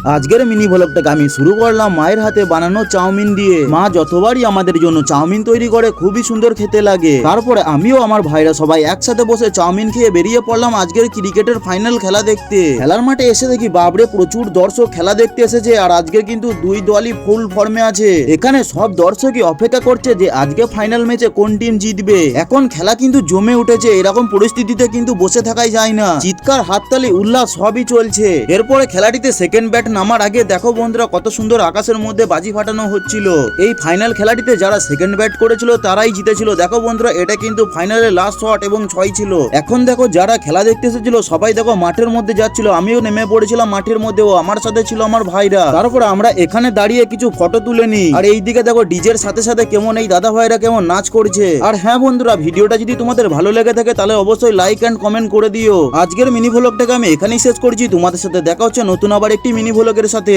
আজকের মিনি ভ্লগটাকে আমি শুরু করলাম মায়ের হাতে বানানো চাউমিন দিয়ে। মা যতবারই আমাদের জন্য চাউমিন তৈরি করে খুবই সুন্দর খেতে লাগে। তারপরে আমিও আমার ভাইরা সবাই একসাথে বসে চাউমিন খেয়ে বেরিয়ে পড়লাম আজকের ক্রিকেটের ফাইনাল খেলা দেখতে। খেলার মাঠে এসে দেখি বাবরে প্রচুর দর্শক খেলা দেখতে এসেছে, আর আজকে কিন্তু দুই দলই ফুল ফর্মে আছে। এখানে সব দর্শকই অপেক্ষা করছে যে আজকে ফাইনাল ম্যাচে কোন টিম জিতবে। এখন খেলা কিন্তু জমে উঠেছে, এরকম পরিস্থিতিতে কিন্তু বসে থাকাই যায় না। চিৎকার, হাততালি, উল্লাস সবই চলছে। এরপরে খেলাটিতে সেকেন্ড ব্যাট নামার আগে দেখো বন্ধুরা কত সুন্দর আকাশের মধ্যে বাজি ফাটানো হচ্ছিল। এই ফাইনাল খেলাটিতে যারা সেকেন্ড ব্যাট করেছিল তারাই জিতেছিল। দেখো বন্ধুরা এটা কিন্তু ফাইনালের লাস্ট শট এবং 6 ছিল। এখন দেখো যারা খেলা দেখতে এসেছিল সবাই দেখো মাঠের মধ্যে যাচ্ছিল। আমিও নেমে পড়েছিলাম মাঠের মধ্যে, ও আমার সাথে ছিল আমার ভাইরা। তারপর আমরা এখানে দাঁড়িয়ে কিছু ফটো তুলে নিই। আর এইদিকে দেখো ডিজের সাথে সাথে কেমন এই দাদা ভাইরা কেমন নাচ করছে। আর হ্যাঁ বন্ধুরা, ভিডিওটা যদি তোমাদের ভালো লেগে থাকে তাহলে অবশ্যই লাইক এন্ড কমেন্ট করে দিও। আজকের মিনি ভ্লগটাকে আমি এখানেই শেষ করছি। তোমাদের সাথে দেখা হচ্ছে নতুন আবার একটি মিনি ভ্লগের সাথে।